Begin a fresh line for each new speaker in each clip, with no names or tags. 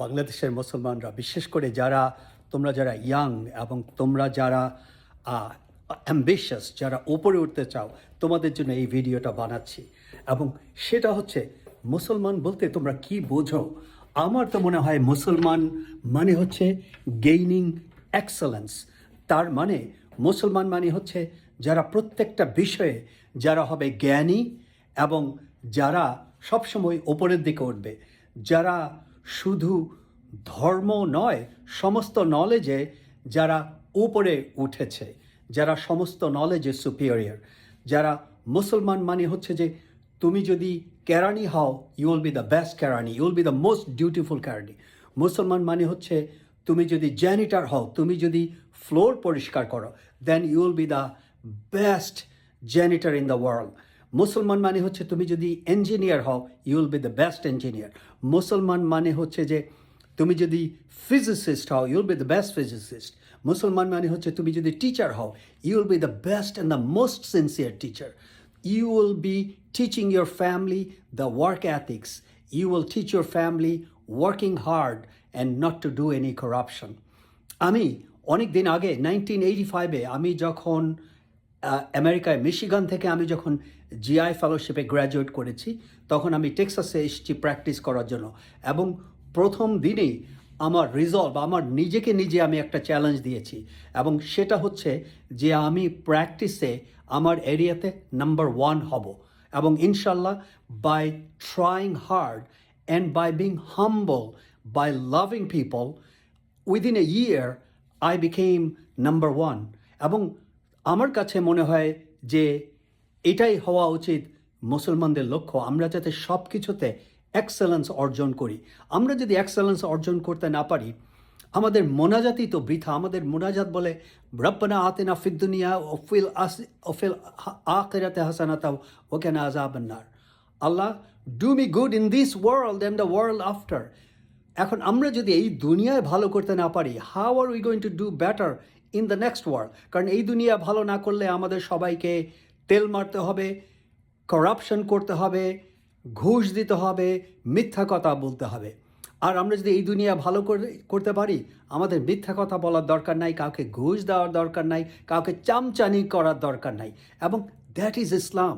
বাংলাদেশের মুসলমানরা, বিশেষ করে তোমরা যারা ইয়াং এবং তোমরা যারা অ্যাম্বিশাস, যারা উপরে উঠতে চাও, তোমাদের জন্য এই ভিডিওটা বানাচ্ছি। এবং সেটা হচ্ছে, মুসলমান বলতে তোমরা কি বোঝো? আমার তো মনে হয় মুসলমান মানে হচ্ছে গেইনিং এক্সেলেন্স। তার মানে মুসলমান মানে হচ্ছে যারা প্রত্যেকটা বিষয়ে যারা হবে জ্ঞানী এবং যারা সবসময় ওপরের দিকে উঠবে, যারা শুধু ধর্ম নয়, সমস্ত নলেজে যারা উপরে উঠেছে, যারা সমস্ত নলেজে সুপিরিয়র। যারা মুসলমান মানে হচ্ছে যে তুমি যদি কেরানি হও, you will be the best kerani, you will be the most dutiful kerani. মুসলমান মানে হচ্ছে তুমি যদি জ্যানিটার হও, তুমি যদি ফ্লোর পরিষ্কার করো, then you will be the best janitor in the world. মুসলমান মানে হচ্ছে তুমি যদি ইঞ্জিনিয়ার হও, you will be the best engineer. মুসলমান মানে হচ্ছে যে তুমি যদি ফিজিসিস্ট হও, you will be the best physicist. মুসলমান মানে হচ্ছে তুমি যদি টিচার হও, you will be the best and the most sincere teacher. You will be teaching your family the work ethics. You will teach your family working hard and not to do any corruption. আমি অনেক দিন আগে 1985-এ আমি যখন আমেরিকায় Michigan থেকে আমি যখন জিআই ফেলোশিপে গ্র্যাজুয়েট করেছি, তখন আমি টেক্সাসে এসেছি প্র্যাকটিস করার জন্য। এবং প্রথম দিনেই আমার রিজলভ, আমার নিজেকে নিজে আমি একটা চ্যালেঞ্জ দিয়েছি, এবং সেটা হচ্ছে যে আমি প্র্যাকটিসে আমার এরিয়াতে নাম্বার 1 হব। এবং ইনশাল্লাহ, by trying hard and by being humble, by loving people, within a year I became number 1। এবং আমার কাছে মনে হয় যে এটাই হওয়া উচিত মুসলমানদের লক্ষ্য, আমরা যাতে সব কিছুতে এক্সেলেন্স অর্জন করি। আমরা যদি এক্সেলেন্স অর্জন করতে না পারি, আমাদের মোনাজাতই তো বৃথা। আমাদের মোনাজাত বলে রব্বানা আতিনা ফিদ দুনিয়া ওফিল আখিরাতে হাসানাতাও ওয়া কিনা আযাবান নার। Allah, do me good in this world and the world after. এখন আমরা যদি এই দুনিয়ায় ভালো করতে না পারি, how are we going to do better in the next world? কারণ এই দুনিয়া ভালো না করলে আমাদের সবাইকে তেল মারতে হবে, করাপশন করতে হবে, ঘুষ দিতে হবে, মিথ্যা কথা বলতে হবে। আর আমরা যদি এই দুনিয়া ভালো করতে পারি, আমাদের মিথ্যা কথা বলার দরকার নাই, কাউকে ঘুষ দেওয়ার দরকার নাই, কাউকে চামচানি করার দরকার নাই। এবং দ্যাট ইজ ইসলাম।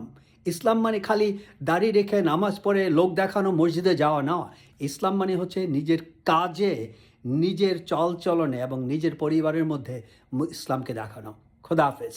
ইসলাম মানে খালি দাড়ি রেখে নামাজ পড়ে লোক দেখানো, মসজিদে যাওয়া না। ইসলাম মানে হচ্ছে নিজের কাজে, নিজের চলচলনে এবং নিজের পরিবারের মধ্যে ইসলামকে দেখানো। খোদা হাফেজ।